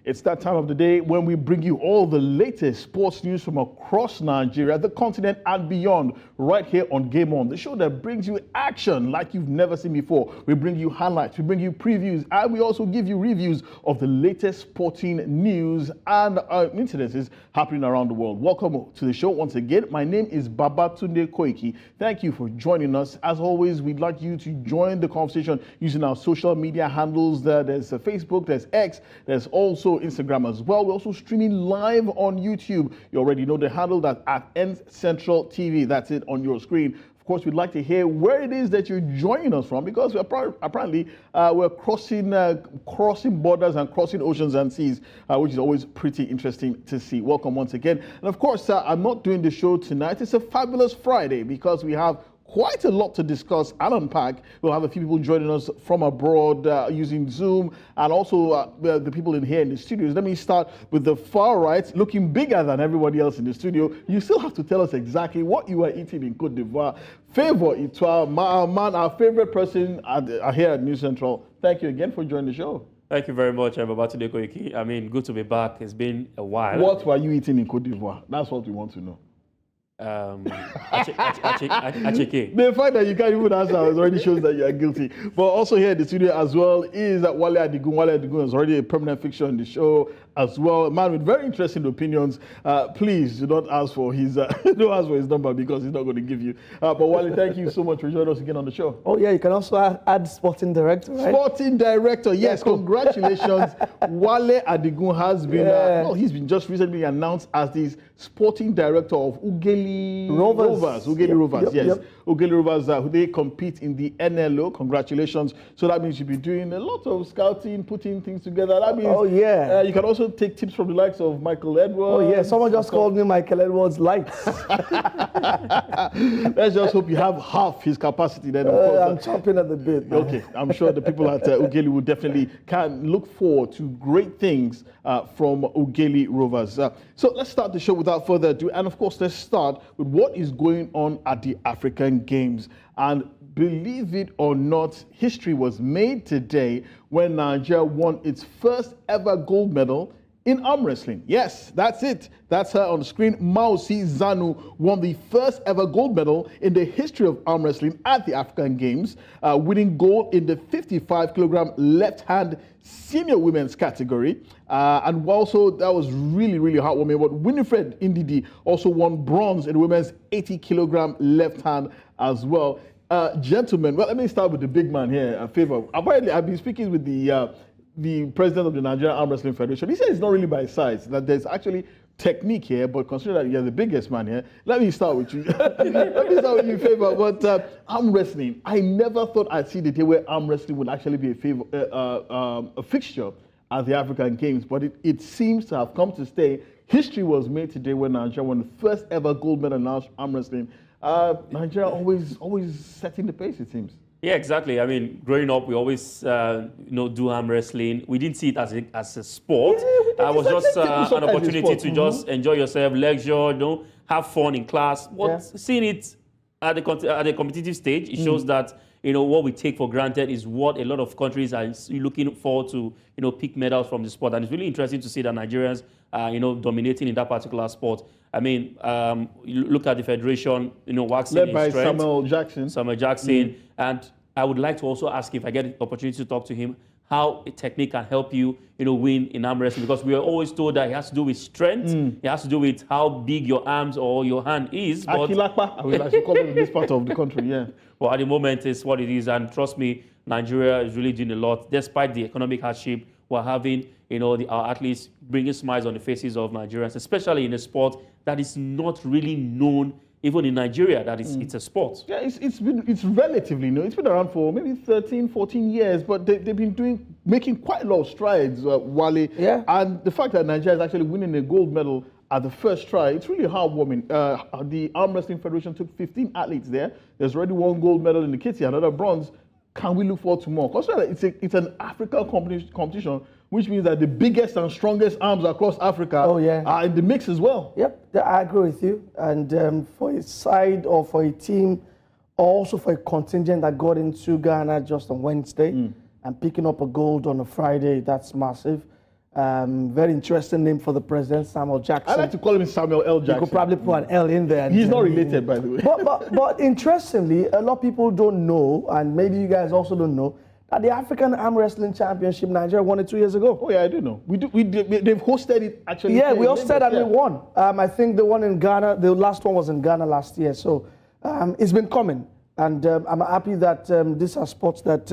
It's that time of the day when we bring you all the latest sports news from across Nigeria, the continent and beyond, right here on Game On, the show that brings you action like you've never seen before. We bring you highlights, we bring you previews, and we also give you reviews of the latest sporting news and incidences happening around the world. Welcome to the show once again. My name is Babatunde Koiki. Thank you for joining us. As always, we'd like you to join the conversation using our social media handles. There's Facebook, there's X, there's also Instagram as well. We're also streaming live on YouTube. You already know the handle, that's at Ends Central TV. That's it on your screen. Of course, we'd like to hear where it is that you're joining us from, because apparently we're crossing borders and crossing oceans and seas, which is always pretty interesting to see. Welcome once again. And of course, I'm not doing the show tonight. It's a fabulous Friday because we have quite a lot to discuss and unpack. We'll have a few people joining us from abroad using Zoom, and also the people in here in the studios. Let me start with the far right, looking bigger than everybody else in the studio. You still have to tell us exactly what you are eating in Côte d'Ivoire. Favor Itwa, man, our favorite person here at News Central. Thank you again for joining the show. Thank you very much, Babatunde Koiki. I mean, good to be back. It's been a while. What were you eating in Côte d'Ivoire? That's what we want to know. Acheke. The fact that you can't even answer already shows that you are guilty. But also here in the studio as well is Wale Adigun. Wale Adigun is already a permanent fixture on the show as well. A man with very interesting opinions. Please do not ask for his don't ask for his number because he's not going to give you. But Wale, thank you so much for joining us again on the show. Oh yeah, you can also add sporting director, right? Sporting director, yes. Yeah, cool. Congratulations. Wale Adigun has been he's been just recently announced as the sporting director of Ugeli Rovers. Ugeli Rovers, yes. Yep. Ugeli Rovers, they compete in the NLO. Congratulations. So that means you'll be doing a lot of scouting, putting things together. That means you can also take tips from the likes of Michael Edwards. Oh yeah, someone just called me Michael Edwards Lights. Let's just hope you have half his capacity then. Of course, I'm chomping at the bit. Man. Okay, I'm sure the people at Ugeli will definitely can look forward to great things from Ugeli Rovers. So let's start the show without further ado. And of course, let's start with what is going on at the African Games. And believe it or not, history was made today when Nigeria won its first ever gold medal in arm wrestling. Yes, that's it. That's her on the screen. Mausi Zanu won the first ever gold medal in the history of arm wrestling at the African Games, winning gold in the 55 kilogram left hand senior women's category. And also, that was really, really heartwarming. But Winifred Ndidi also won bronze in the women's 80 kilogram left hand as well. Gentlemen, well, let me start with the big man here, Favor. Apparently, I've been speaking with the president of the Nigerian Arm Wrestling Federation. He said it's not really by size, that there's actually technique here, but consider that you're the biggest man here. Let me start with you. Let me start with you, Favor. But arm wrestling, I never thought I'd see the day where arm wrestling would actually be a fixture at the African Games, but it seems to have come to stay. History was made today when Nigeria won the first ever gold medal in arm wrestling. Nigeria always setting the pace, it seems. Yeah, exactly. I mean, growing up, we always do arm wrestling. We didn't see it as a sport. Yeah, it was just an opportunity to just enjoy yourself, lecture, have fun in class. But seeing it at the competitive stage, it shows that what we take for granted is what a lot of countries are looking forward to, pick medals from the sport. And it's really interesting to see that Nigerians are, dominating in that particular sport. I mean, you look at the federation, waxing led in by strength. Samuel Jackson. And I would like to also ask, if I get the opportunity to talk to him, how a technique can help you, win in arm wrestling, because we are always told that it has to do with strength. It has to do with how big your arms or your hand is. Akilakpa, I will actually call it in this part of the country, yeah. Well, at the moment, it's what it is, and trust me, Nigeria is really doing a lot, despite the economic hardship we're having. Our athletes bringing smiles on the faces of Nigerians, especially in a sport that is not really known. Even in Nigeria, that is, it's a sport. Yeah, it's relatively new. It's been around for maybe 13, 14 years, but they've been making quite a lot of strides, Wale. Yeah. And the fact that Nigeria is actually winning a gold medal at the first try, it's really heartwarming. The Arm Wrestling Federation took 15 athletes there. There's already one gold medal in the kitty, another bronze. Can we look forward to more? Consider that it's an African competition, which means that the biggest and strongest arms across Africa are in the mix as well. Yep, I agree with you. And for a side or for a team, or also for a contingent that got into Ghana just on Wednesday and picking up a gold on a Friday, that's massive. Very interesting name for the president, Samuel Jackson. I like to call him Samuel L. Jackson. You could probably put an L in there. He's not related, by the way. But interestingly, a lot of people don't know, and maybe you guys also don't know, that the African Arm Wrestling Championship, Nigeria won it 2 years ago. Oh yeah, I do know. They've hosted it actually. Yeah, we hosted and we won. I think the one in Ghana, the last one was in Ghana last year. So it's been coming, and I'm happy that these are sports that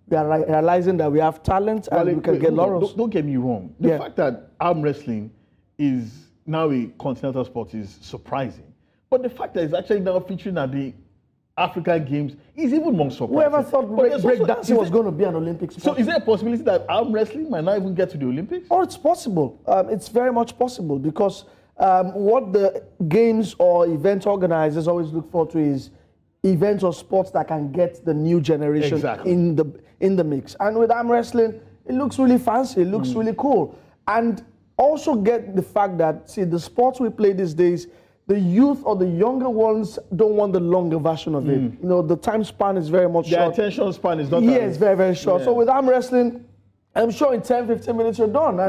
we are realizing that we have talent and we can get laurels. Don't get me wrong. The fact that arm wrestling is now a continental sport is surprising, but the fact that it's actually now featuring at the African Games is even more surprising. Whoever thought breakdancing was going to be an Olympic sport? So is there a possibility that arm wrestling might not even get to the Olympics? Oh, it's possible. It's very much possible because what the games or event organizers always look for to is events or sports that can get the new generation in the mix. And with arm wrestling, it looks really fancy. It looks really cool. And also get the fact that, see, the sports we play these days, the youth or the younger ones don't want the longer version of it. You know, the time span is very much short. The attention span is not. Yeah, it's very, very short. Yeah. So with arm wrestling, I'm sure in 10, 15 minutes you're done.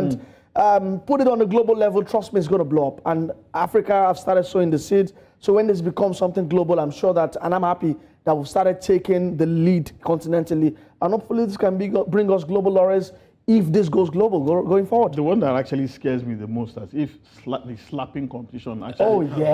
And put it on a global level, trust me, it's going to blow up. And Africa have started sowing the seeds. So when this becomes something global, I'm sure that, and I'm happy that we've started taking the lead continentally. And hopefully this can bring us global laurels if this goes global going forward. The one that actually scares me the most is if the slapping competition actually goes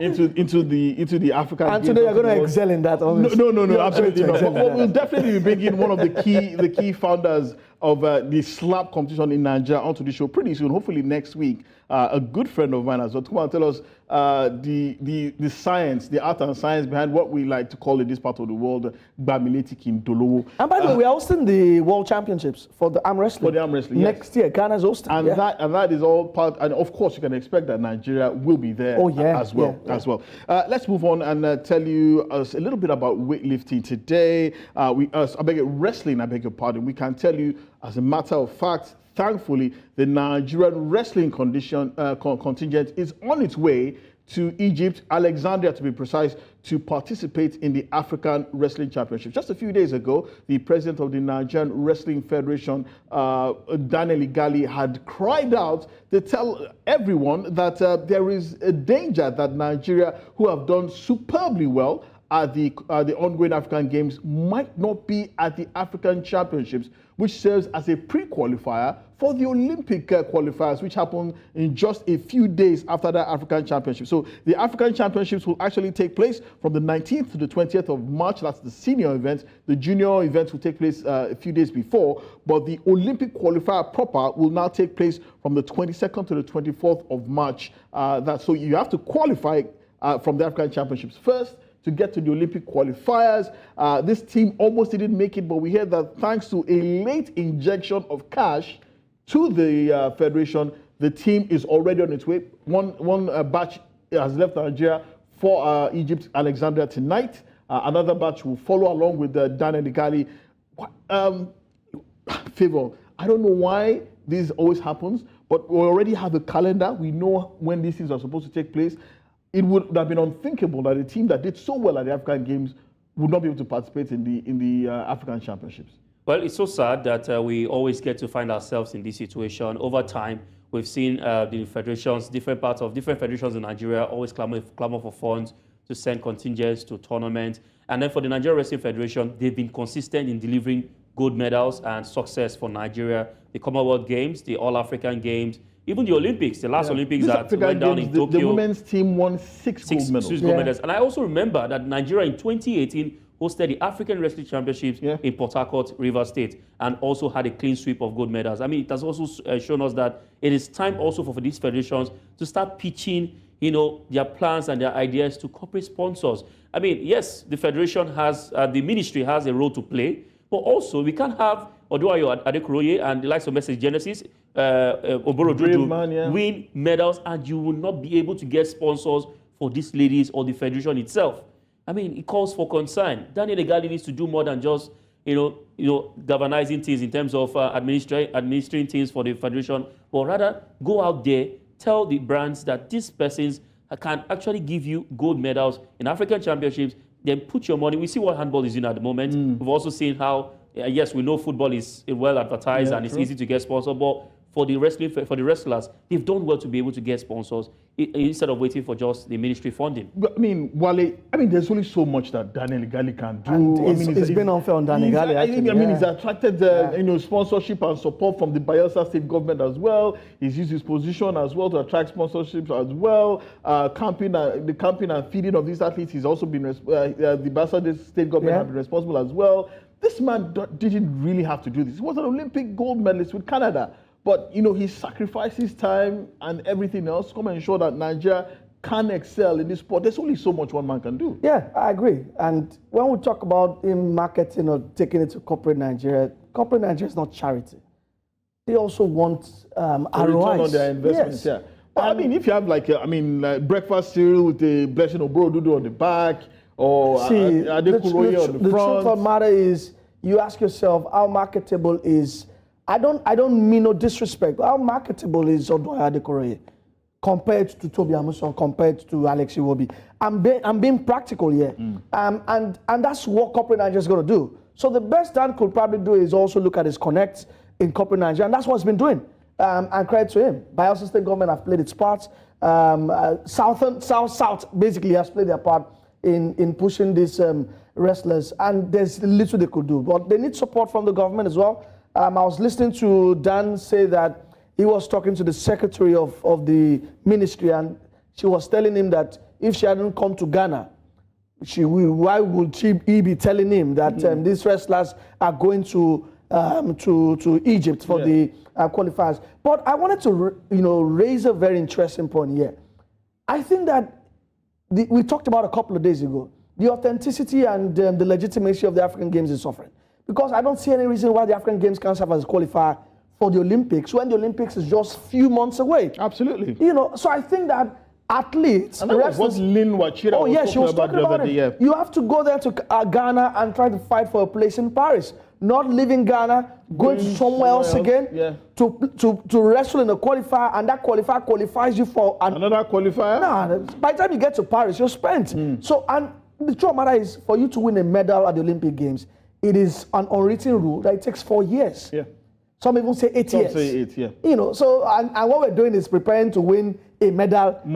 into the African. And today you're going to excel in that. No, absolutely not. But we'll definitely be bringing one of the key founders of the slap competition in Nigeria onto the show pretty soon, hopefully next week. A good friend of mine as well. Come on, tell us the science, the art and science behind what we like to call in this part of the world, Bamiletik in Dolowo. And by the way, we're hosting the World Championships for the arm wrestling. For the arm wrestling, next year, Ghana's hosting. And that is all part, and of course you can expect that Nigeria will be there as well. Let's move on and tell you a little bit about weightlifting today. Wrestling, I beg your pardon. We can tell you, as a matter of fact, thankfully, the Nigerian Wrestling Contingent is on its way to Egypt, Alexandria to be precise, to participate in the African Wrestling Championship. Just a few days ago, the president of the Nigerian Wrestling Federation, Daniel Igali, had cried out to tell everyone that there is a danger that Nigeria, who have done superbly well at the ongoing African Games, might not be at the African Championships, which serves as a pre-qualifier for the Olympic qualifiers, which happen in just a few days after the African Championship. So the African Championships will actually take place from the 19th to the 20th of March. That's the senior event. The junior events will take place a few days before, but the Olympic qualifier proper will now take place from the 22nd to the 24th of March. So you have to qualify from the African Championships first to get to the Olympic qualifiers. This team almost didn't make it, but we heard that thanks to a late injection of cash to the federation, the team is already on its way. One batch has left Nigeria for Egypt, Alexandria tonight. Another batch will follow along with Daniel Igali. Favor, I don't know why this always happens, but we already have a calendar. We know when these things are supposed to take place. It would have been unthinkable that a team that did so well at the African Games would not be able to participate in the African Championships. Well, it's so sad that we always get to find ourselves in this situation. Over time, we've seen the federations, different federations in Nigeria always clamor for funds to send contingents to tournaments. And then for the Nigerian Wrestling Federation, they've been consistent in delivering gold medals and success for Nigeria. The Commonwealth Games, the All-African Games, even the Olympics, the last Olympics that went down in Tokyo. The women's team won six gold medals. Six gold medals. And I also remember that Nigeria in 2018 hosted the African Wrestling Championships in Port Harcourt, Rivers State, and also had a clean sweep of gold medals. I mean, it has also shown us that it is time also for these federations to start pitching, their plans and their ideas to corporate sponsors. I mean, yes, the federation has, the ministry has a role to play, but also we can't have Odunayo Adekuoroye and the likes of Message Genesis, Oboro win medals, and you will not be able to get sponsors for these ladies or the federation itself. I mean, it calls for concern. Daniel Igali needs to do more than just, galvanizing things in terms of administering things for the federation, but rather go out there, tell the brands that these persons can actually give you gold medals in African championships. Then put your money. We see what handball is doing at the moment. We've also seen how yes, we know football is well advertised and it's easy to get sponsored, but for the wrestlers, they've done well to be able to get sponsors instead of waiting for just the ministry funding. But, Wale, there's only so much that Daniel Gali can do. And it's been unfair on Daniel Gali. He's attracted sponsorship and support from the Bayelsa state government as well. He's used his position as well to attract sponsorships as well. The camping and feeding of these athletes, he's also been the Bayelsa state government have been responsible as well. This man didn't really have to do this. He was an Olympic gold medalist with Canada. But, he sacrificed his time and everything else to come and ensure that Nigeria can excel in this sport. There's only so much one man can do. Yeah, I agree. And when we talk about him marketing or taking it to corporate Nigeria is not charity. They also want ROIs. Return on their investments, yes. But, if you have like breakfast cereal with the blessing of Odunayo on the back, or Adekuoroye on the front. The truth of the matter is, you ask yourself, how marketable is... I don't mean no disrespect, but how marketable is Odunayo Adekuoroye compared to Toby Amusan, compared to Alex Iwobi? I'm being practical here. And that's what corporate Nigeria is going to do. So the best Dan could probably do is also look at his connects in corporate Nigeria, and that's what he's been doing. And credit to him. Bayelsa State government have played its part. South basically has played their part in pushing these wrestlers, and there's little they could do. But they need support from the government as well. I was listening to Dan say that he was talking to the secretary of the ministry, and she was telling him that if she hadn't come to Ghana, why would he be telling him that these wrestlers are going to Egypt for the qualifiers? But I wanted to raise a very interesting point here. I think that we talked about a couple of days ago, the authenticity and the legitimacy of the African Games is suffering. Because I don't see any reason why the African Games can't serve as a qualifier for the Olympics when the Olympics is just a few months away. Absolutely. So I think that athletes... And that was what Lynn Wachira was talking about the other day. You have to go there to Ghana and try to fight for a place in Paris. Not leaving Ghana, going somewhere else again to wrestle in a qualifier, and that qualifier qualifies you for... Another qualifier? Nah, by the time you get to Paris, you're spent. So, and the truth of the matter is, for you to win a medal at the Olympic Games, it is an unwritten rule that it takes 4 years. Yeah. Some even say 8 years. Some say 8, yeah. So, and what we're doing is preparing to win a medal in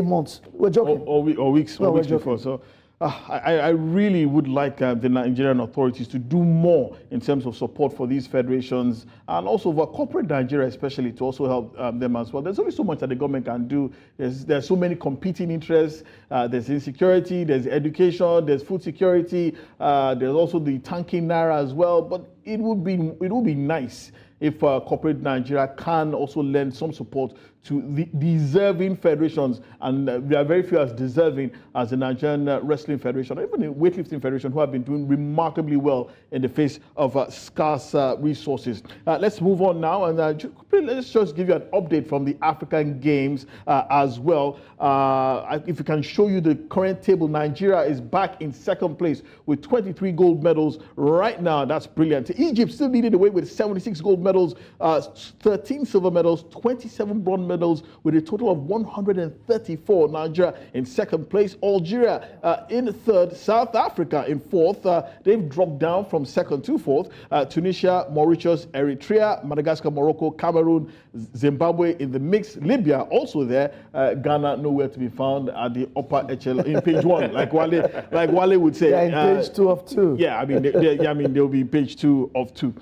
months. We're joking. Or weeks before. So, I really would like the Nigerian authorities to do more in terms of support for these federations, and also for corporate Nigeria especially, to also help them as well. There's only so much that the government can do. There's so many competing interests. There's insecurity, there's education, there's food security, there's also the tanking naira as well. But it would be nice if corporate Nigeria can also lend some support to the deserving federations, and there are very few as deserving as the Nigerian Wrestling Federation, or even the Weightlifting Federation, who have been doing remarkably well in the face of scarce resources. Let's move on now, and let's just give you an update from the African Games as well. If we can show you the current table, Nigeria is back in second place with 23 gold medals right now. That's brilliant. Egypt still leading the way with 76 gold medals, 13 silver medals, 27 bronze medals, with a total of 134. Nigeria in second place, Algeria in third, South Africa in fourth. They've dropped down from second to fourth. Tunisia, Mauritius, Eritrea, Madagascar, Morocco, Cameroon, Zimbabwe in the mix. Libya also there. Ghana nowhere to be found at the upper echelon in page one, like Wale would say. Yeah, in page 2 of 2. Yeah, they'll be page 2 of 2.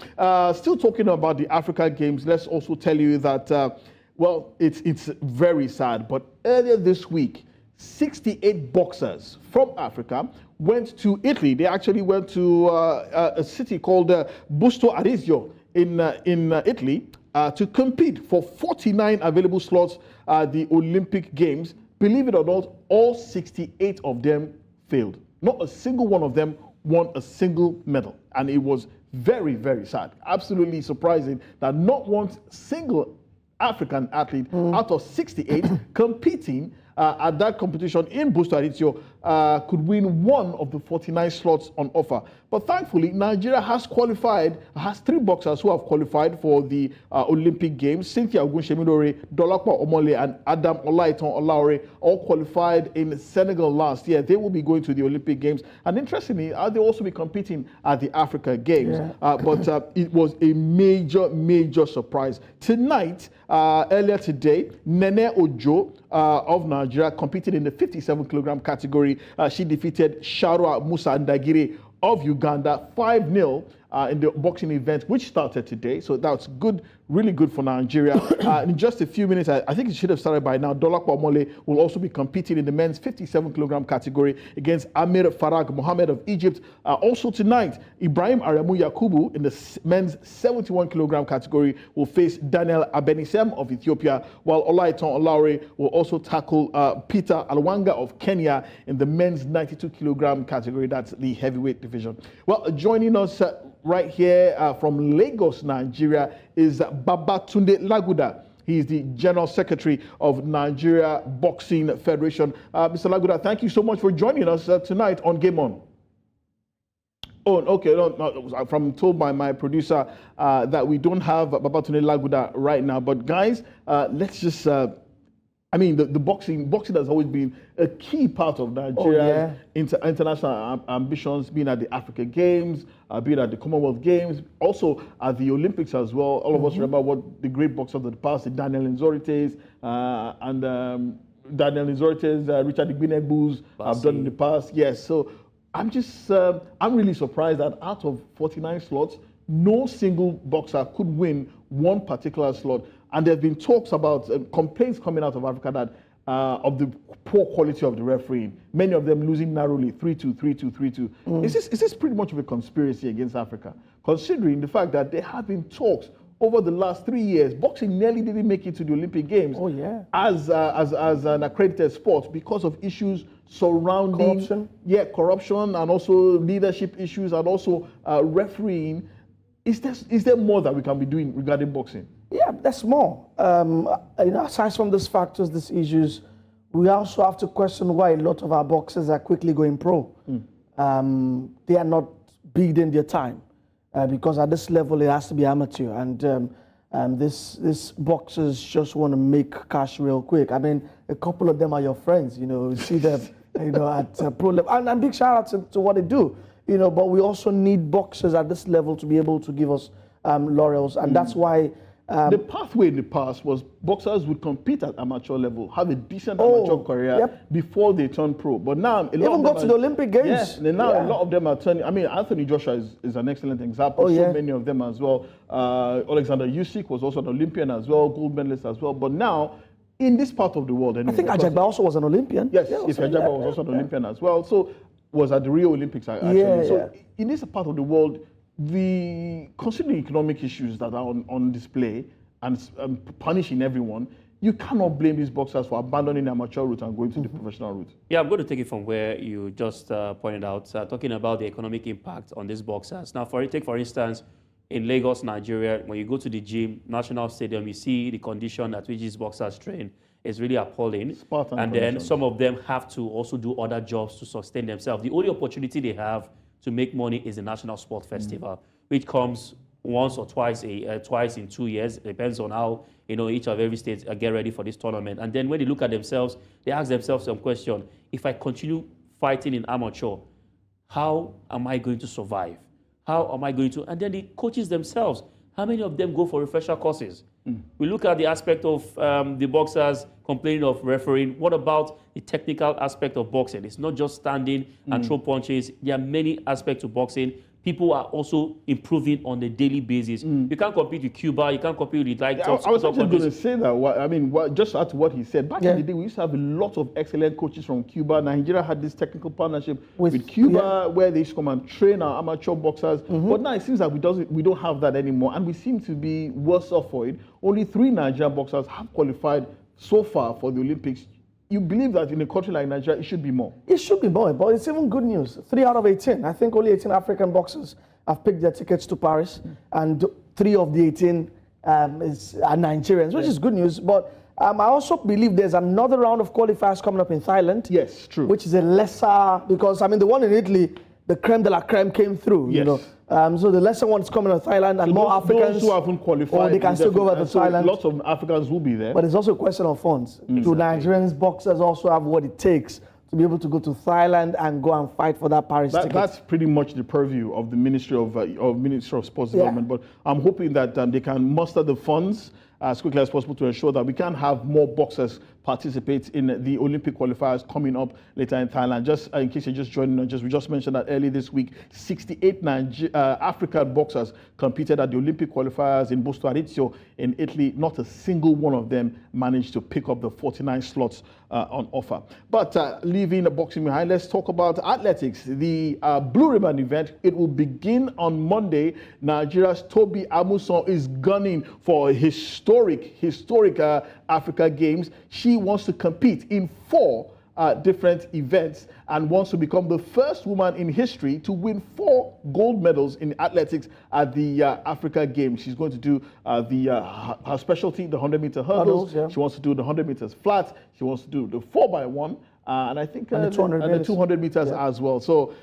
Still talking about the Africa Games, let's also tell you that it's very sad, but earlier this week, 68 boxers from Africa went to Italy. They actually went to a city called Busto Arisio in Italy to compete for 49 available slots at the Olympic Games. Believe it or not, all 68 of them failed. Not a single one of them won a single medal, and it was very, very sad. Absolutely surprising that not one single African athlete out of 68 competing at that competition in Busto Arisio could win one of the 49 slots on offer. But thankfully, Nigeria has 3 boxers who have qualified for the Olympic Games. Cynthia Ogunshemidore, Dolapo Omole, and Adam Olaitan Olaore all qualified in Senegal last year. They will be going to the Olympic Games. And interestingly, they'll also be competing at the Africa Games. Yeah. But it was a major surprise. Tonight, earlier today, Nene Ojo of Nigeria competed in the 57-kilogram category. She defeated Sharwa Musa Ndagire of Uganda 5-0 in the boxing event, which started today. So that's good, really good for Nigeria. In just a few minutes, I think it should have started by now, Dolapo Omole will also be competing in the men's 57-kilogram category against Amir Farag Mohammed of Egypt. Also tonight, Ibrahim Aremu Yakubu in the men's 71-kilogram category will face Daniel Abenisem of Ethiopia, while Olaitan Olaore will also tackle Peter Alwanga of Kenya in the men's 92-kilogram category. That's the heavyweight division. Well, joining us right here from Lagos, Nigeria, is Babatunde Laguda. He is the General Secretary of Nigeria Boxing Federation. Mr. Laguda, thank you so much for joining us tonight on Game On. Oh, okay. No, I'm told by my producer that we don't have Babatunde Laguda right now. But guys, let's just... the boxing has always been a key part of Nigeria's international ambitions, being at the Africa Games, being at the Commonwealth Games, also at the Olympics as well. All of us remember what the great boxers of the past, the Daniel Nzorites Richard Igbinegbus have done in the past. Yes, so I'm really surprised that out of 49 slots, no single boxer could win one particular slot. And there have been talks about complaints coming out of Africa that of the poor quality of the refereeing. Many of them losing narrowly, 3-2, 3-2, 3-2. Is this pretty much of a conspiracy against Africa? Considering the fact that there have been talks over the last 3 years, boxing nearly didn't make it to the Olympic Games as an accredited sport because of issues surrounding corruption and also leadership issues and also refereeing. Is there more that we can be doing regarding boxing? Yeah, there's more. Aside from these factors, these issues, we also have to question why a lot of our boxers are quickly going pro. They are not biding their time because at this level it has to be amateur, and this boxers just want to make cash real quick. I mean, a couple of them are your friends. You see them, at pro level, and big shout out to what they do. But we also need boxers at this level to be able to give us laurels, and that's why. The pathway in the past was boxers would compete at amateur level, have a decent amateur career before they turn pro. But now, a lot of them go to the Olympic Games. A lot of them are turning. I mean, Anthony Joshua is an excellent example. Many of them as well. Alexander Usyk was also an Olympian as well, gold medalist as well. But now, in this part of the world, anyway, I think Ajagba also was an Olympian. Yes, Ajagba was also an Olympian as well. So was at the Rio Olympics actually. In this part of the world, considering economic issues that are on display and punishing everyone, you cannot blame these boxers for abandoning the amateur route and going to the professional route. Yeah, I'm going to take it from where you just pointed out, talking about the economic impact on these boxers. Now, for instance, in Lagos, Nigeria, when you go to the gym, National Stadium, you see the condition at which these boxers train is really appalling. Spartan and then some of them have to also do other jobs to sustain themselves. The only opportunity they have to make money is the National Sport Festival, which comes once or twice in 2 years. It depends on how each of every state get ready for this tournament. And then when they look at themselves, they ask themselves some question: if I continue fighting in amateur, how am I going to survive? How am I going to? And then the coaches themselves, how many of them go for refresher courses? We look at the aspect of the boxers complaining of refereeing. What about the technical aspect of boxing? It's not just standing and throw punches. There are many aspects to boxing. People are also improving on a daily basis. You can't compete with Cuba. You can't compete with I was actually going to say that. Just add to what he said. Back in the day, we used to have a lot of excellent coaches from Cuba. Nigeria had this technical partnership with Cuba where they used to come and train our amateur boxers. But now it seems like we don't have that anymore, and we seem to be worse off for it. Only 3 Nigerian boxers have qualified so far for the Olympics. You believe that in a country like Nigeria, it should be more? It should be more, but it's even good news. 3 out of 18. I think only 18 African boxers have picked their tickets to Paris, and 3 of the 18 are Nigerians, which is good news. But I also believe there's another round of qualifiers coming up in Thailand. Yes, true. Which is a lesser, because the one in Italy, the creme de la creme came through. Yes. You know, so the lesser ones coming to Thailand, and more Africans. Those who haven't qualified, or they can still go over to Thailand. Lots of Africans will be there. But it's also a question of funds. Do Nigerian boxers also have what it takes to be able to go to Thailand and go and fight for that Paris ticket? That's pretty much the purview of the Ministry of Sports Development. But I'm hoping that they can muster the funds as quickly as possible to ensure that we can have more boxers participate in the Olympic qualifiers coming up later in Thailand. Just in case you're just joining us, we just mentioned that early this week, 68 African boxers competed at the Olympic qualifiers in Busto Arizio in Italy. Not a single one of them managed to pick up the 49 slots on offer. But leaving boxing behind, let's talk about athletics. The Blue Ribbon event, it will begin on Monday. Nigeria's Tobi Amusan is gunning for a historic Africa Games. She wants to compete in 4 different events and wants to become the first woman in history to win 4 gold medals in athletics at the Africa Games. She's going to do her specialty, the 100-meter hurdles. Yeah. She wants to do the 100 meters flat. She wants to do the 4x1, and I think and the 200 meters as well. So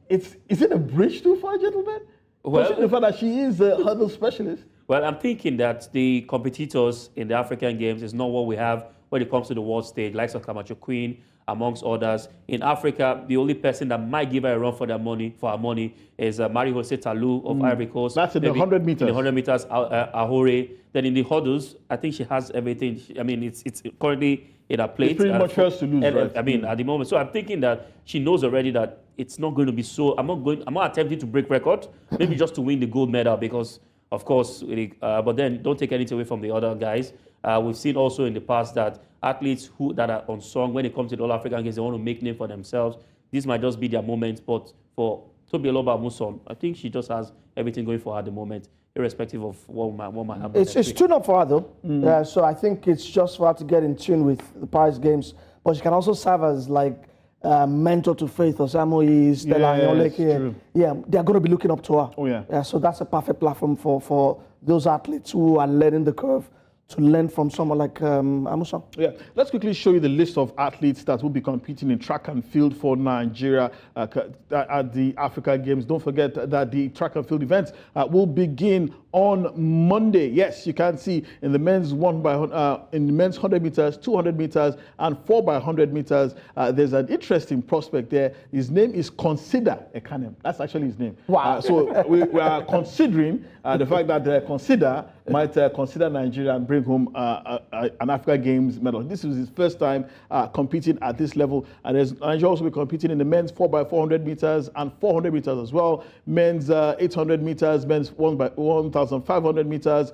is it a bridge too far, gentlemen? Well, the fact that she is a hurdle specialist. Well, I'm thinking that the competitors in the African Games is not what we have when it comes to the world stage, likes of Camacho Queen, amongst others. In Africa, the only person that might give her a run for her money is Marie-Jose Talou of Ivory Coast. That's in the 100 meters. In the 100 meters, Ahore. Then in the hurdles, I think she has everything. I mean, it's currently in her plate. It's pretty much hers to lose, right? I mean, at the moment. So I'm thinking that she knows already that it's not going to be so. I'm not attempting to break record, maybe just to win the gold medal because, of course, but then don't take anything away from the other guys. We've seen also in the past that athletes that are unsung, when it comes to the All-African Games, they want to make name for themselves. This might just be their moment, but for Tobi Amusan, I think she just has everything going for her at the moment, irrespective of what might happen. It's tune up for her, though. So I think it's just for her to get in tune with the Paris Games. But she can also serve as like mentor to Faith Osamoyi, Stella Anyoleke. Yeah, they're going to be looking up to her. Oh, yeah. So that's a perfect platform for those athletes who are learning the curve to learn from someone like Amusan. Yeah, let's quickly show you the list of athletes that will be competing in track and field for Nigeria at the Africa Games. Don't forget that the track and field events will begin on Monday. Yes, you can see in the men's in the men's 100 meters, 200 meters, and 4x100 meters. There's an interesting prospect there. His name is Consider Ekanem. That's actually his name. Wow. So we are considering the fact that Consider might consider Nigeria and bring home an Africa Games medal. This is his first time competing at this level. And Nigeria also be competing in the men's 4x400 meters and 400 meters as well. Men's 800 meters, men's 1,500 meters.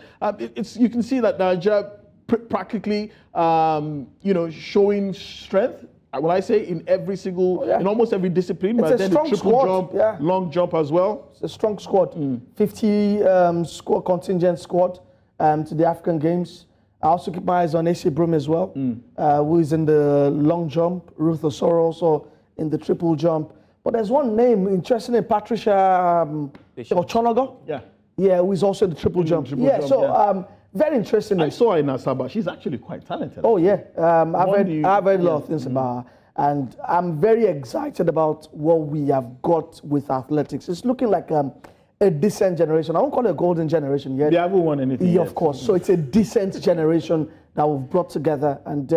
You can see that Nigeria practically, showing strength. Will I say in every single, in almost every discipline, it's but a then strong the triple squad, jump, long jump as well. It's a strong squad. 50 squad contingent squad to the African Games. I also keep my eyes on AC Broom as well, who is in the long jump. Ruth Osoro also in the triple jump. But there's one name, interesting name, Patricia Ochonogo. Yeah, who is also in the triple jump. Very interesting. I saw her in Asaba. She's actually quite talented. Oh, yeah. I've heard a lot of things about her. And I'm very excited about what we have got with athletics. It's looking like a decent generation. I won't call it a golden generation yet. They haven't won anything yet. Of Of course. So it's a decent generation that we've brought together. And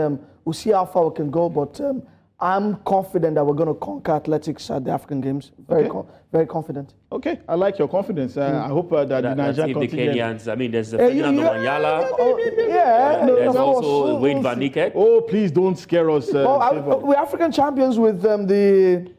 we'll see how far we can go. But I'm confident that we're going to conquer athletics at the African Games. Very confident. Okay, I like your confidence. I hope that the Nigerian the contingent... Kenyans, I mean, there's Ferdinand Omanyala. There's also Wade Van Niekerk. Oh, please don't scare us. We're African champions with the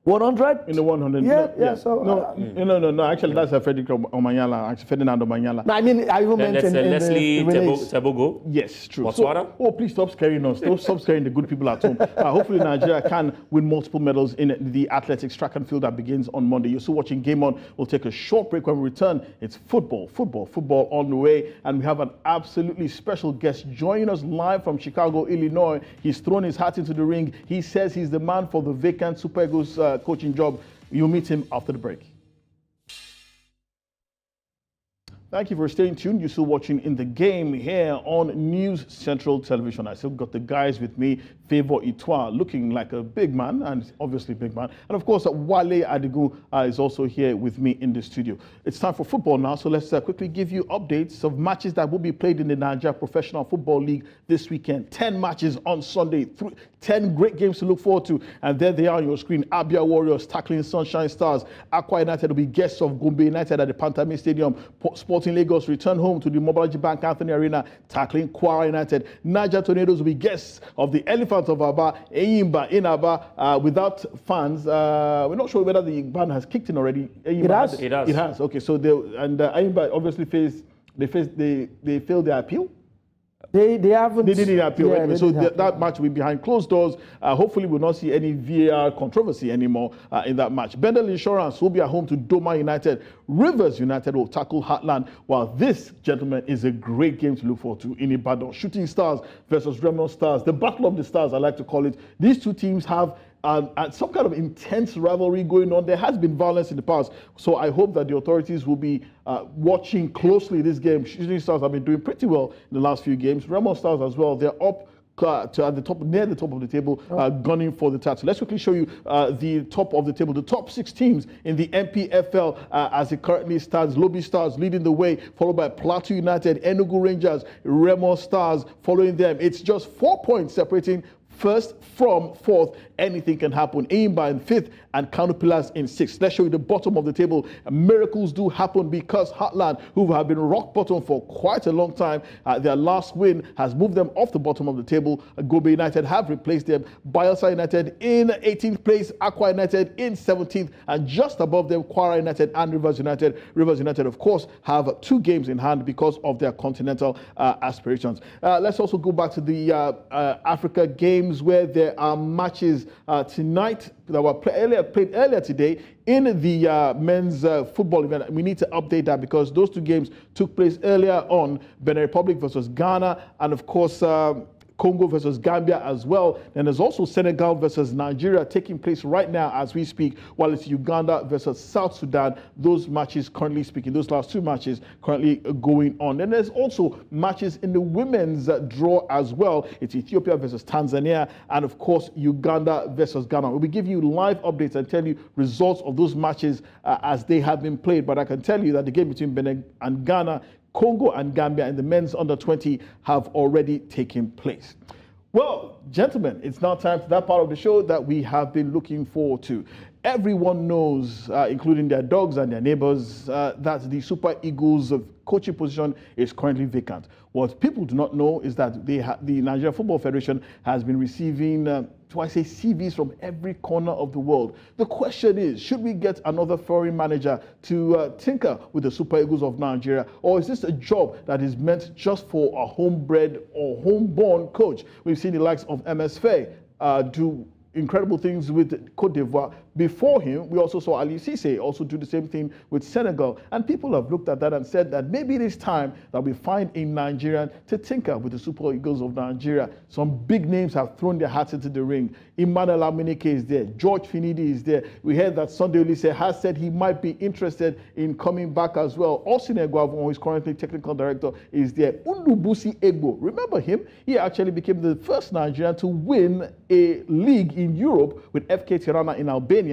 100? In the 100. No. Actually, that's Ferdinand Omanyala. No, I mean, I even mentioned Leslie Tebogo. Yes, true. Botswana. Please stop scaring us. Stop scaring the good people at home. Hopefully, Nigeria can win multiple medals in the athletics track and field that begins on Monday. You're still watching Game On. We'll take a short break. When we return, it's football on the way. And we have an absolutely special guest joining us live from Chicago, Illinois. He's thrown his hat into the ring. He says he's the man for the vacant Super Eagles coaching job. You'll meet him after the break. Thank you for staying tuned. You're still watching In the Game here on News Central Television. I still got the guys with me. Favour Itoa, looking like a big man, and obviously big man. And of course, Wale Adigun is also here with me in the studio. It's time for football now, so let's quickly give you updates of matches that will be played in the Nigeria Professional Football League this weekend. 10 matches on Sunday, 10 great games to look forward to, and there they are on your screen. Abia Warriors tackling Sunshine Stars. Aqua United will be guests of Gombe United at the Pantami Stadium. Sporting Lagos return home to the Mobolaji Bank Anthony Arena, tackling Quara United. Niger Tornadoes will be guests of the Elephant of Aba, Eyimba in Aba, without fans. We're not sure whether the ban has kicked in already. It has. It has. It has. Okay, so Eyimba obviously they failed their appeal. They haven't. They didn't appeal. Yeah, Anyway, so that match will be behind closed doors. Hopefully, we'll not see any VAR controversy anymore in that match. Bendel Insurance will be at home to Doma United. Rivers United will tackle Heartland. While this, gentlemen, is a great game to look forward to in Ibadan. Shooting Stars versus Remo Stars. The Battle of the Stars, I like to call it. These two teams have some kind of intense rivalry going on. There has been violence in the past, so I hope that the authorities will be watching closely this game. Shooting Stars have been doing pretty well in the last few games. Remo Stars as well. They're up at the top, near the top of the table, gunning for the title. Let's quickly show you the top of the table, the top 6 teams in the MPFL as it currently stands. Lobby Stars leading the way, followed by Plateau United, Enugu Rangers, Remo Stars following them. It's just 4 points separating first from fourth. Anything can happen. Eyimba in 5th and Kano Pillars in 6th. Let's show you the bottom of the table. Miracles do happen because Heartland, who have been rock bottom for quite a long time, their last win has moved them off the bottom of the table. Gombe United have replaced them. Bayelsa United in 18th place, Aqua United in 17th, and just above them, Quara United and Rivers United. Rivers United, of course, have 2 games in hand because of their continental aspirations. Let's also go back to the Africa Games, where there are matches tonight that were played earlier today in the men's football event. We need to update that because those 2 games took place earlier on. Benin Republic versus Ghana, and of course Congo versus Gambia as well. And there's also Senegal versus Nigeria taking place right now as we speak, while it's Uganda versus South Sudan. Those matches currently speaking, those last 2 matches currently going on. And there's also matches in the women's draw as well. It's Ethiopia versus Tanzania, and of course Uganda versus Ghana. We'll be giving you live updates and tell you results of those matches as they have been played. But I can tell you that the game between Benin and Ghana, Congo and Gambia in the men's under 20 have already taken place. Well, gentlemen, it's now time for that part of the show that we have been looking forward to. Everyone knows, including their dogs and their neighbors, that the Super Eagles coaching position is currently vacant. What people do not know is that the Nigeria Football Federation has been receiving CVs from every corner of the world. The question is, should we get another foreign manager to tinker with the Super Eagles of Nigeria, or is this a job that is meant just for a homebred or homeborn coach? We've seen the likes of MS Faye do incredible things with Cote d'Ivoire. Before him, we also saw Ali Cisse also do the same thing with Senegal. And people have looked at that and said that maybe it is time that we find a Nigerian to tinker with the Super Eagles of Nigeria. Some big names have thrown their hats into the ring. Emmanuel Amunike is there. George Finidi is there. We heard that Sunday Olise has said he might be interested in coming back as well. Austin Eguavon, who is currently technical director, is there. Undubusi Egbo, remember him? He actually became the first Nigerian to win a league in Europe with FK Tirana in Albania.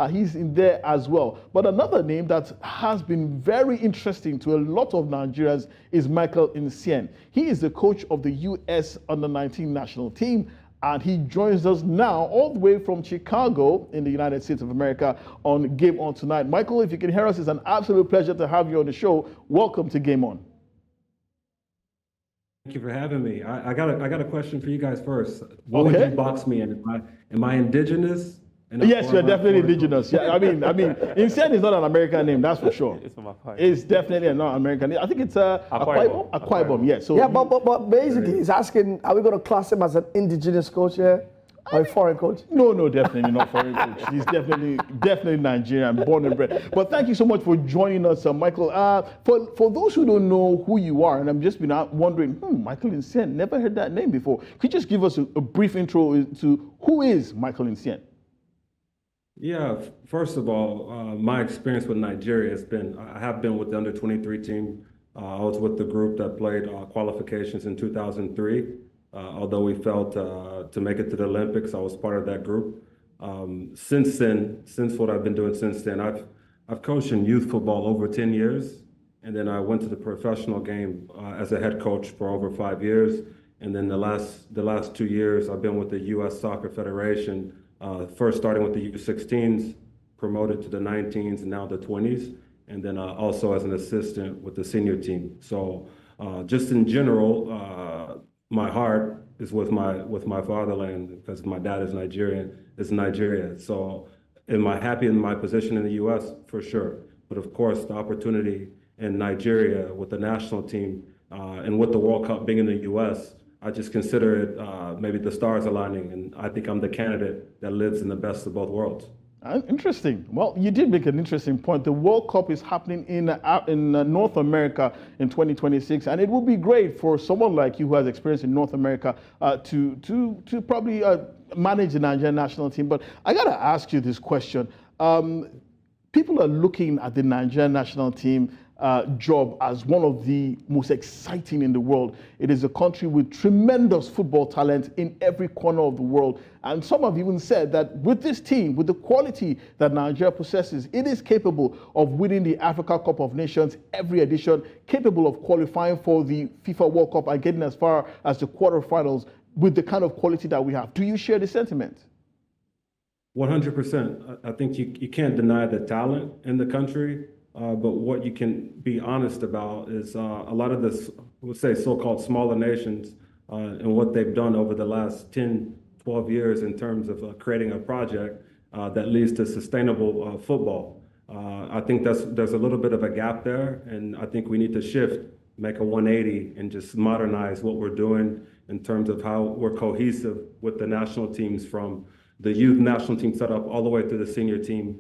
He's in there as well. But another name that has been very interesting to a lot of Nigerians is Michael Insien. He is the coach of the U.S. Under-19 national team, and he joins us now all the way from Chicago in the United States of America on Game On tonight. Michael, if you can hear us, it's an absolute pleasure to have you on the show. Welcome to Game On. Thank you for having me. I got a question for you guys first. What would you box me in? Am I indigenous? Yes, you're definitely indigenous. Yeah, I mean, Insien is not an American name, that's for sure. It's definitely not an American name. I think it's Akwa Ibom. Yeah. So yeah, but basically, he's asking, are we going to class him as an indigenous coach here? Or a foreign coach? No, definitely not foreign coach. He's definitely Nigerian, born and bred. But thank you so much for joining us, Michael. For those who don't know who you are, and I'm just been wondering, Michael Insien, never heard that name before. Could you just give us a brief intro to who is Michael Insien? Yeah, first of all, my experience with Nigeria I have been with the under-23 team. I was with the group that played qualifications in 2003. Although we failed to make it to the Olympics, I was part of that group. Since then, since what I've been doing since then, I've coached in youth football over 10 years, and then I went to the professional game as a head coach for over 5 years. And then the last 2 years, I've been with the U.S. Soccer Federation, first starting with the U16s, promoted to the 19s, and now the 20s, and then also as an assistant with the senior team. So just in general, my heart is with my fatherland because my dad is Nigerian, is Nigeria. So am I happy in my position in the U.S.? For sure. But of course, the opportunity in Nigeria with the national team and with the World Cup being in the U.S., I just consider it maybe the stars aligning, and I think I'm the candidate that lives in the best of both worlds. Interesting. Well, you did make an interesting point. The World Cup is happening in North America in 2026, and it would be great for someone like you who has experience in North America to probably manage the Nigerian national team. But I got to ask you this question. People are looking at the Nigerian national team job as one of the most exciting in the world. It is a country with tremendous football talent in every corner of the world. And some have even said that with this team, with the quality that Nigeria possesses, it is capable of winning the Africa Cup of Nations every edition, capable of qualifying for the FIFA World Cup and getting as far as the quarterfinals with the kind of quality that we have. Do you share the sentiment? 100%. I think you can't deny the talent in the country. But what you can be honest about is a lot of this, we'll say, so-called smaller nations and what they've done over the last 10, 12 years in terms of creating a project that leads to sustainable football. I think there's a little bit of a gap there, and I think we need to shift, make a 180, and just modernize what we're doing in terms of how we're cohesive with the national teams, from the youth national team setup all the way through the senior team.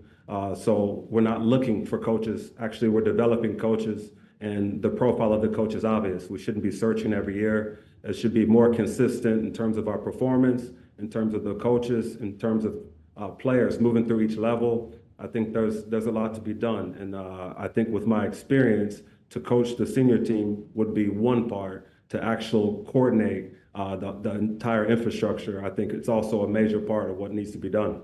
So we're not looking for coaches. Actually, we're developing coaches, and the profile of the coach is obvious. We shouldn't be searching every year. It should be more consistent in terms of our performance, in terms of the coaches, in terms of players moving through each level. I think there's a lot to be done. And I think with my experience, to coach the senior team would be one part. To actually coordinate the entire infrastructure, I think it's also a major part of what needs to be done.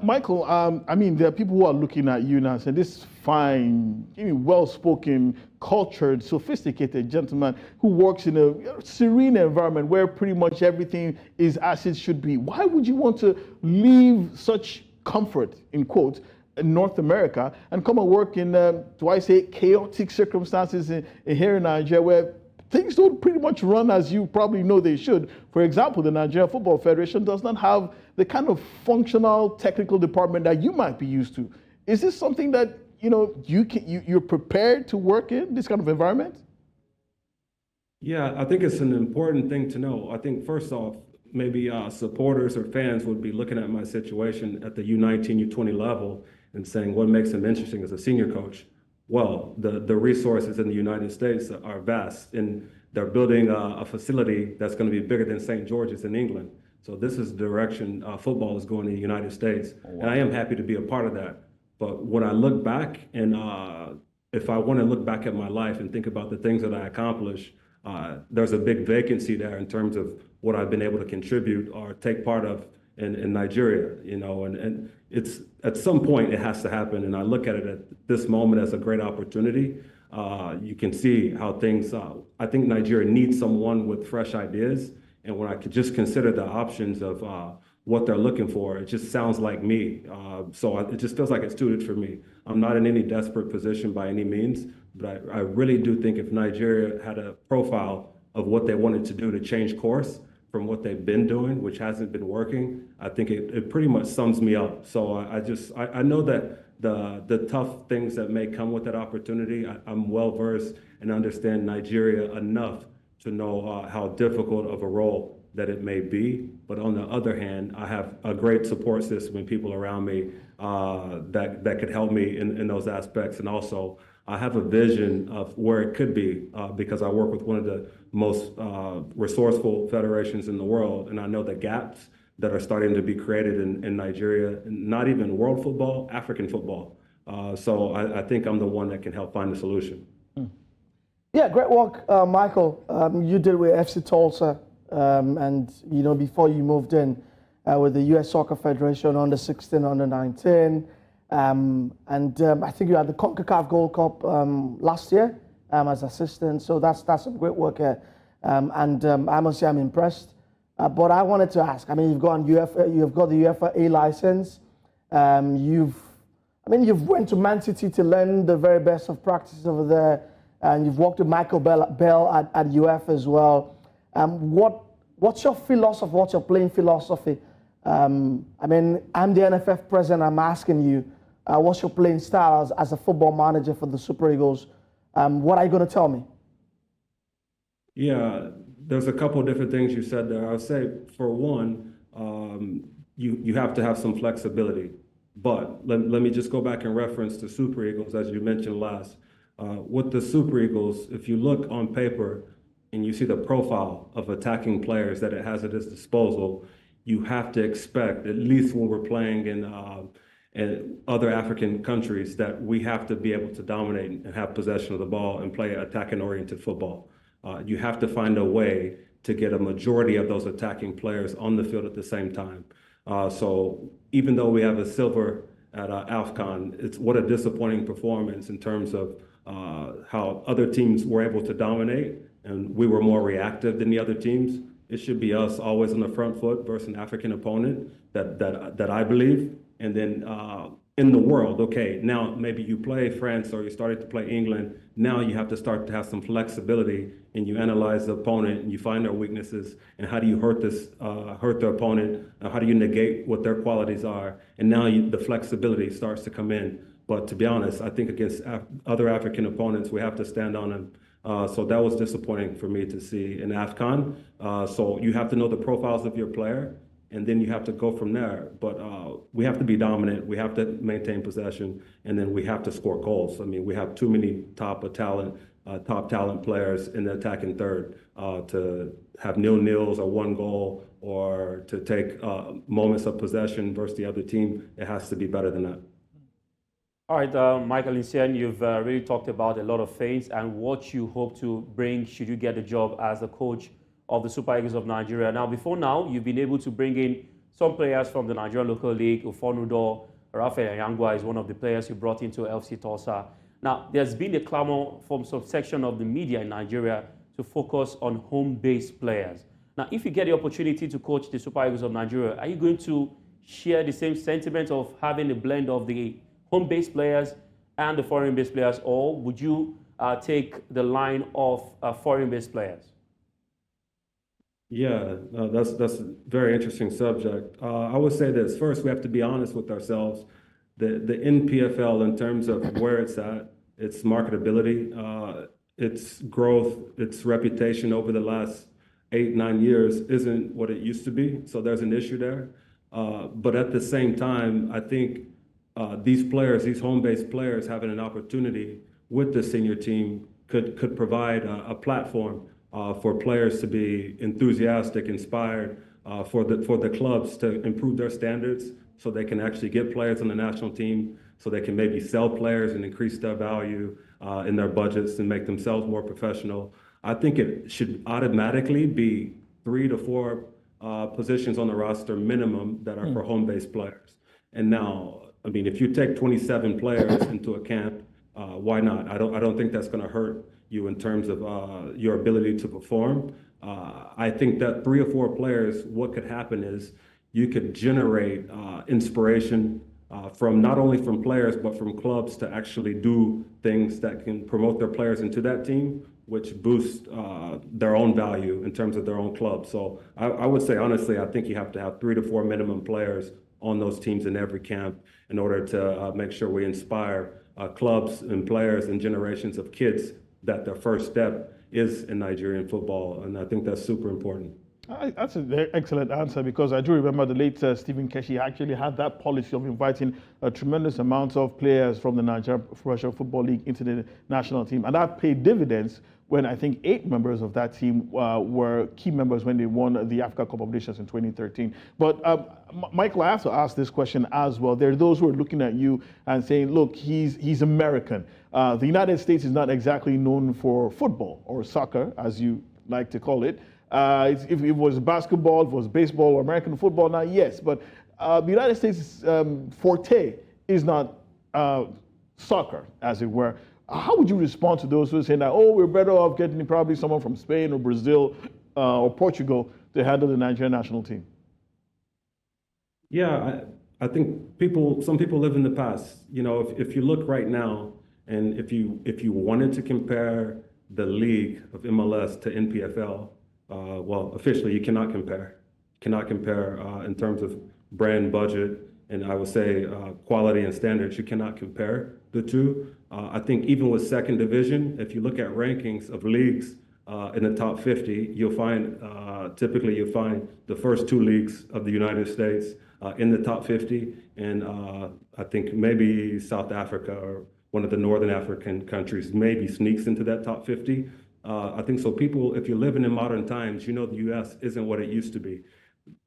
Michael, I mean, there are people who are looking at you now saying, this fine, well-spoken, cultured, sophisticated gentleman who works in a serene environment where pretty much everything is as it should be. Why would you want to leave such comfort, in quotes, in North America and come and work in, do I say, chaotic circumstances here in Nigeria where things don't pretty much run as you probably know they should? For example, the Nigerian Football Federation does not have the kind of functional technical department that you might be used to. Is this something that you're prepared to work in, this kind of environment? Yeah, I think it's an important thing to know. I think first off, maybe supporters or fans would be looking at my situation at the U19, U20 level and saying, what makes them interesting as a senior coach? Well, the resources in the United States are vast, and they're building a facility that's going to be bigger than St. George's in England. So this is the direction football is going in the United States. Oh, wow. And I am happy to be a part of that. But when I look back, and if I want to look back at my life and think about the things that I accomplished, there's a big vacancy there in terms of what I've been able to contribute or take part of in Nigeria, and it's at some point it has to happen. And I look at it at this moment as a great opportunity. You can see how things, I think Nigeria needs someone with fresh ideas. And when I could just consider the options of what they're looking for, it just sounds like me. So it just feels like it's suited for me. I'm not in any desperate position by any means, but I really do think if Nigeria had a profile of what they wanted to do to change course from what they've been doing, which hasn't been working, I think it pretty much sums me up. So I know that the tough things that may come with that opportunity, I'm well versed and understand Nigeria enough to know how difficult of a role that it may be. But on the other hand, I have a great support system and people around me that could help me in those aspects. And also, I have a vision of where it could be because I work with one of the most resourceful federations in the world. And I know the gaps that are starting to be created in Nigeria, not even world football, African football. So I think I'm the one that can help find the solution. Yeah, great work, Michael. You did with FC Tulsa and before you moved in with the U.S. Soccer Federation under 16, under 19, I think you had the CONCACAF Gold Cup last year as assistant. So that's some great work here, and I must say I'm impressed. But I wanted to ask. I mean, you've got the UEFA A license. You've went to Man City to learn the very best of practice over there, and you've worked with Michael Bell at UEFA as well. What's your philosophy? What's your playing philosophy? I'm the NFF president. I'm asking you, what's your playing style as a football manager for the Super Eagles? What are you going to tell me? Yeah, there's a couple of different things you said there. I would say, for one, you have to have some flexibility. But let me just go back and reference the Super Eagles, as you mentioned last. With the Super Eagles, if you look on paper and you see the profile of attacking players that it has at its disposal, you have to expect, at least when we're playing in other African countries, that we have to be able to dominate and have possession of the ball and play attacking-oriented football. You have to find a way to get a majority of those attacking players on the field at the same time. So even though we have a silver at AFCON, it's what a disappointing performance in terms of how other teams were able to dominate and we were more reactive than the other teams. It should be us always on the front foot versus an African opponent that I believe. And then in the world, okay, now maybe you play France or you started to play England. Now you have to start to have some flexibility and you analyze the opponent and you find their weaknesses and how do you hurt the opponent? How do you negate what their qualities are? And now the flexibility starts to come in. But to be honest, I think against other African opponents, we have to stand on them. So that was disappointing for me to see in AFCON. So you have to know the profiles of your player, and then you have to go from there. But we have to be dominant. We have to maintain possession, and then we have to score goals. I mean, we have too many top talent players in the attacking third to have nil-nils or one goal or to take moments of possession versus the other team. It has to be better than that. All right, Michael Insien, you've really talked about a lot of things and what you hope to bring should you get the job as the coach of the Super Eagles of Nigeria. Now, before now, you've been able to bring in some players from the Nigerian local league. Ufonudo, Rafael Yangwa is one of the players you brought into FC Tulsa. Now, there's been a clamor from some section of the media in Nigeria to focus on home-based players. Now, if you get the opportunity to coach the Super Eagles of Nigeria, are you going to share the same sentiment of having a blend of the home-based players and the foreign-based players, or would you take the line of foreign-based players? Yeah, that's a very interesting subject. I would say this. First, we have to be honest with ourselves. The NPFL, in terms of where it's at, its marketability, its growth, its reputation over the last 8-9 years isn't what it used to be. So there's an issue there. But at the same time, I think these players, these home-based players, having an opportunity with the senior team could provide a platform for players to be enthusiastic, inspired, for the clubs to improve their standards so they can actually get players on the national team, so they can maybe sell players and increase their value in their budgets and make themselves more professional. I think it should automatically be 3 to 4 positions on the roster minimum that are for home-based players. And now, I mean, if you take 27 players into a camp, why not? I don't think that's going to hurt you in terms of your ability to perform. I think that 3 or 4 players, what could happen is you could generate inspiration from not only from players, but from clubs to actually do things that can promote their players into that team, which boosts their own value in terms of their own club. So I would say, honestly, I think you have to have 3 to 4 minimum players on those teams in every camp in order to make sure we inspire clubs and players and generations of kids that their first step is in Nigerian football. And I think that's super important. That's an excellent answer, because I do remember the late Stephen Keshi actually had that policy of inviting a tremendous amount of players from the Nigerian Professional Football League into the national team. And that paid dividends when I think 8 members of that team were key members when they won the Africa Cup of Nations in 2013. But Michael, I have to ask this question as well. There are those who are looking at you and saying, look, he's American. The United States is not exactly known for football or soccer, as you like to call it. If it was basketball, if it was baseball or American football, now yes. But the United States' forte is not soccer, as it were. How would you respond to those who are saying that, oh, we're better off getting probably someone from Spain or Brazil or Portugal to handle the Nigerian national team? Yeah, I think some people live in the past. You know, if you look right now, and if you wanted to compare the league of MLS to NPFL, well, officially you cannot compare. Cannot compare in terms of brand, budget, and I would say quality and standards. You cannot compare the two. I think even with second division, if you look at rankings of leagues in the top 50, you'll find typically the first two leagues of the United States in the top 50, and I think maybe South Africa or one of the Northern African countries maybe sneaks into that top 50. I think so. People, if you're living in modern times, you know the U.S. isn't what it used to be.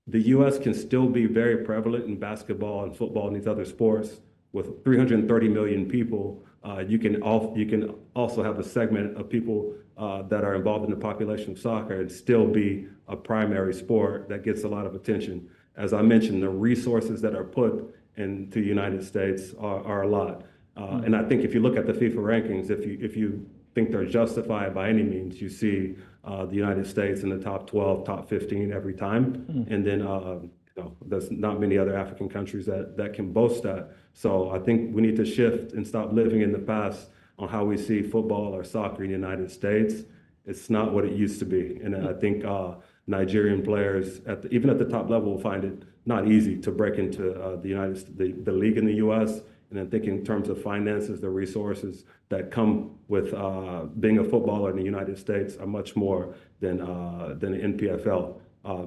The U.S. can still be very prevalent in basketball and football and these other sports. With 330 million people, you can also have a segment of people that are involved in the population of soccer and still be a primary sport that gets a lot of attention. As I mentioned, the resources that are put into the United States are a lot. And I think if you look at the FIFA rankings, if you think they're justified by any means, you see the United States in the top 12, top 15 every time. And then there's not many other African countries that can boast that. So I think we need to shift and stop living in the past on how we see football or soccer in the United States. It's not what it used to be. And I think Nigerian players, even at the top level, will find it not easy to break into the league in the U.S. And then thinking in terms of finances, the resources that come with being a footballer in the United States are much more than the NPFL.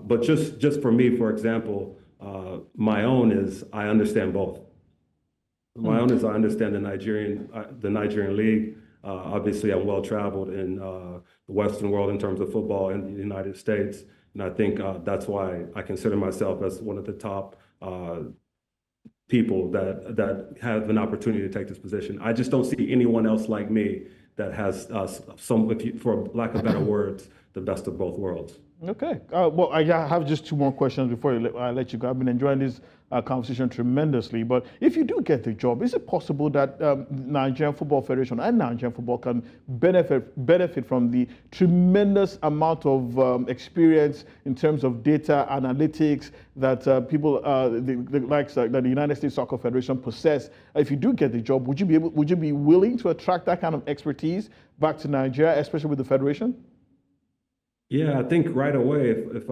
But just for me, for example, my own is I understand both. My own is I understand the Nigerian league. Obviously, I'm well traveled in the Western world in terms of football in the United States, and I think that's why I consider myself as one of the top people that have an opportunity to take this position. I just don't see anyone else like me that has for lack of better words, the best of both worlds. Okay. Well, I have just two more questions before I let you go. I've been enjoying this conversation tremendously. But if you do get the job, is it possible that Nigerian Football Federation and Nigerian football can benefit from the tremendous amount of experience in terms of data analytics that people, that the United States Soccer Federation possess? If you do get the job, would you be willing to attract that kind of expertise back to Nigeria, especially with the federation? Yeah, I think right away, if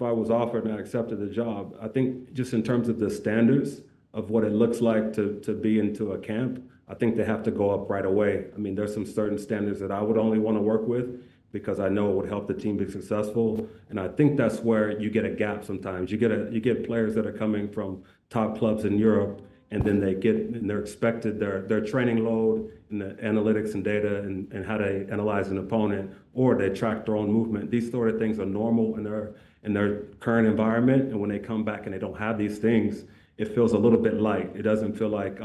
I was offered and I accepted the job, I think just in terms of the standards of what it looks like to be into a camp, I think they have to go up right away. I mean, there's some certain standards that I would only want to work with because I know it would help the team be successful. And I think that's where you get a gap sometimes. You get players that are coming from top clubs in Europe, and then they're expected their training load and the analytics and data and how to analyze an opponent, or they track their own movement. These sort of things are normal in their current environment, and when they come back and they don't have these things, it feels a little bit light. It doesn't feel like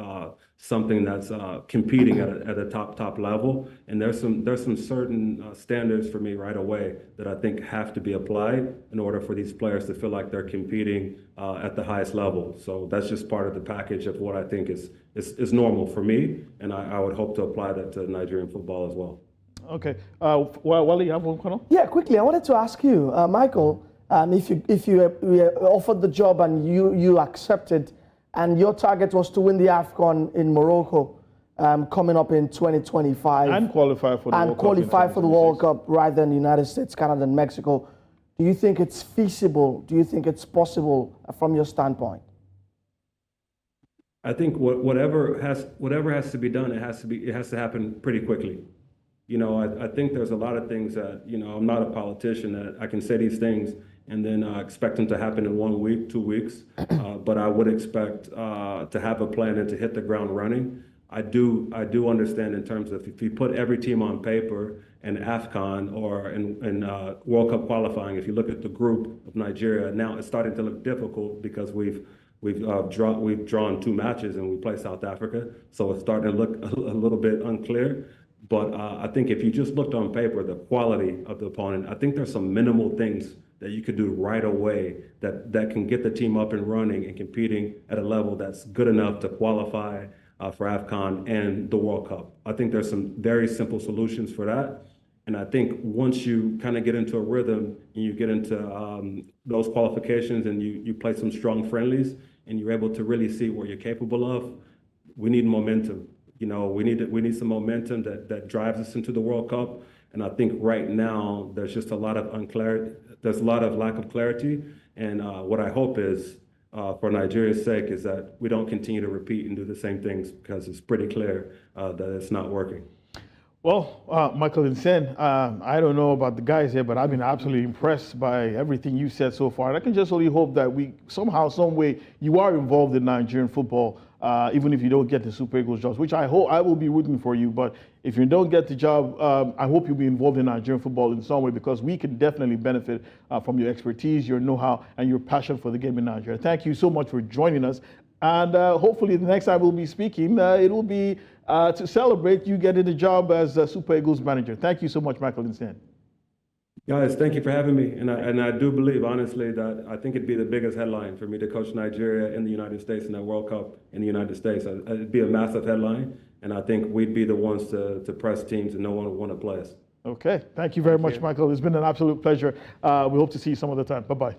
something that's competing at a top level. And there's some certain standards for me right away that I think have to be applied in order for these players to feel like they're competing at the highest level. So that's just part of the package of what I think is normal for me, and I would hope to apply that to Nigerian football as well. Okay. Wally, you have one comment? Yeah, quickly, I wanted to ask you, Michael, if you were offered the job and you accepted, and your target was to win the AFCON in Morocco coming up in 2025. And qualify for the World Cup rather than the United States, Canada, and Mexico. Do you think it's feasible? Do you think it's possible from your standpoint? I think whatever has to be done, it has to happen pretty quickly. You know, I think there's a lot of things that, you know, I'm not a politician that I can say these things and then expect them to happen in 1 week, 2 weeks. But I would expect to have a plan and to hit the ground running. I do understand in terms of if you put every team on paper in AFCON or in World Cup qualifying, if you look at the group of Nigeria, now it's starting to look difficult because we've drawn 2 matches and we play South Africa. So it's starting to look a little bit unclear. But I think if you just looked on paper, the quality of the opponent, I think there's some minimal things that you could do right away that can get the team up and running and competing at a level that's good enough to qualify for AFCON and the World Cup. I think there's some very simple solutions for that. And I think once you kind of get into a rhythm and you get into those qualifications and you play some strong friendlies and you're able to really see what you're capable of, we need momentum. You know, we need some momentum that drives us into the World Cup. And I think right now there's just a lot of unclarity. There's a lot of lack of clarity. And what I hope is, for Nigeria's sake, is that we don't continue to repeat and do the same things, because it's pretty clear that it's not working. Well, Michael Insen, I don't know about the guys here, but I've been absolutely impressed by everything you said so far. And I can just only hope that we somehow, some way, you are involved in Nigerian football, even if you don't get the Super Eagles jobs, which I hope I will be rooting for you. But if you don't get the job, I hope you'll be involved in Nigerian football in some way, because we can definitely benefit from your expertise, your know-how, and your passion for the game in Nigeria. Thank you so much for joining us. And hopefully the next time we'll be speaking, it will be to celebrate you getting the job as Super Eagles manager. Thank you so much, Michael Insen. Guys, thank you for having me. And I do believe, honestly, that I think it'd be the biggest headline for me to coach Nigeria in the United States in that World Cup in the United States. It'd be a massive headline. And I think we'd be the ones to press teams and no one would want to play us. Okay. Thank you very much, Michael. It's been an absolute pleasure. We hope to see you some other time. Bye-bye.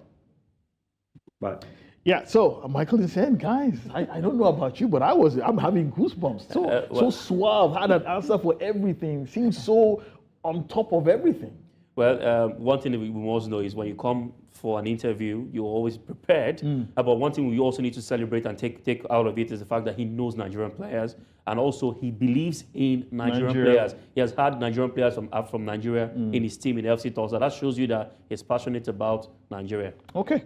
Bye. Yeah, so Michael is saying, guys, I don't know about you, but I'm having goosebumps. So suave, had an answer for everything. Seems so on top of everything. Well, one thing that we must know is when you come for an interview, you're always prepared. But one thing we also need to celebrate and take out of it is the fact that he knows Nigerian players, and also he believes in Nigerian players. He has had Nigerian players from Nigeria in his team in FC Tulsa. That shows you that he's passionate about Nigeria. Okay.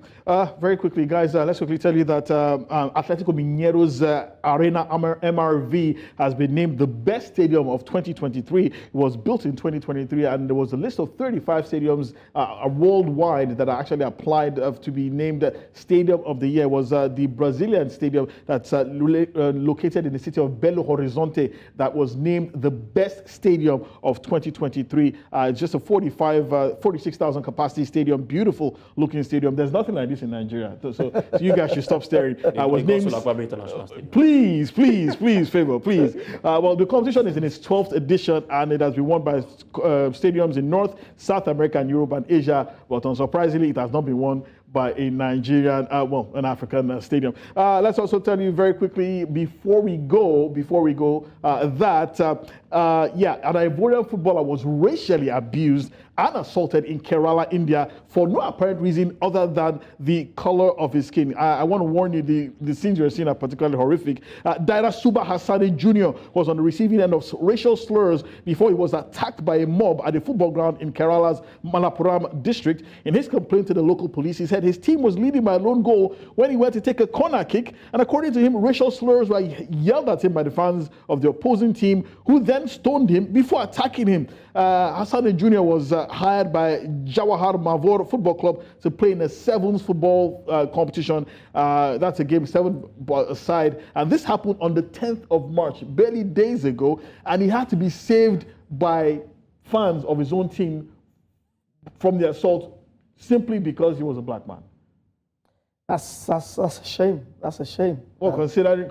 Very quickly, guys, let's quickly tell you that Atletico Mineiro's Arena MRV has been named the best stadium of 2023. It was built in 2023, and there was a list of 35 stadiums worldwide that are actually applied to be named Stadium of the Year. It was the Brazilian stadium that's located in the city of Belo Horizonte that was named the best stadium of 2023. It's just a 46,000 capacity stadium, beautiful looking stadium. There's nothing like this in Nigeria. So you guys should stop staring. Was named, please, favor, please. Well, the competition is in its 12th edition, and it has been won by stadiums in North, South America, and Europe and Asia. But unsurprisingly, it has not been won by a Nigerian, an African stadium. Let's also tell you very quickly before we go, that an Ivorian footballer was racially abused and assaulted in Kerala, India, for no apparent reason other than the color of his skin. I want to warn you, the scenes you're seeing are particularly horrific. Daira Suba Hassani Jr. was on the receiving end of racial slurs before he was attacked by a mob at a football ground in Kerala's Malappuram district. In his complaint to the local police, he said his team was leading by a lone goal when he went to take a corner kick, and according to him, racial slurs were yelled at him by the fans of the opposing team, who then stoned him before attacking him. Hassani Jr. was hired by Jawahar Mavor Football Club to play in a sevens football competition. That's a game 7-side, and this happened on the 10th of March, barely days ago, and he had to be saved by fans of his own team from the assault simply because he was a black man. That's a shame. That's a shame. Well, considering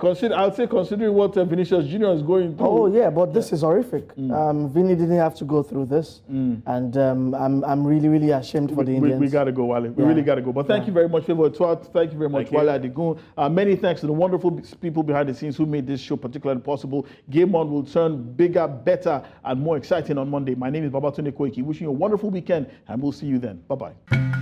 what Vinicius Jr. is going through. Oh yeah, but this is horrific. Vinny didn't have to go through this, and I'm really ashamed for the Indians. We gotta go, Wale. We really gotta go. But thank you very much, Favor Twat. Thank you very much, Wale Adigun. Many thanks to the wonderful people behind the scenes who made this show particularly possible. Game On will turn bigger, better, and more exciting on Monday. My name is Babatunde Koiki. Wishing you a wonderful weekend, and we'll see you then. Bye-bye.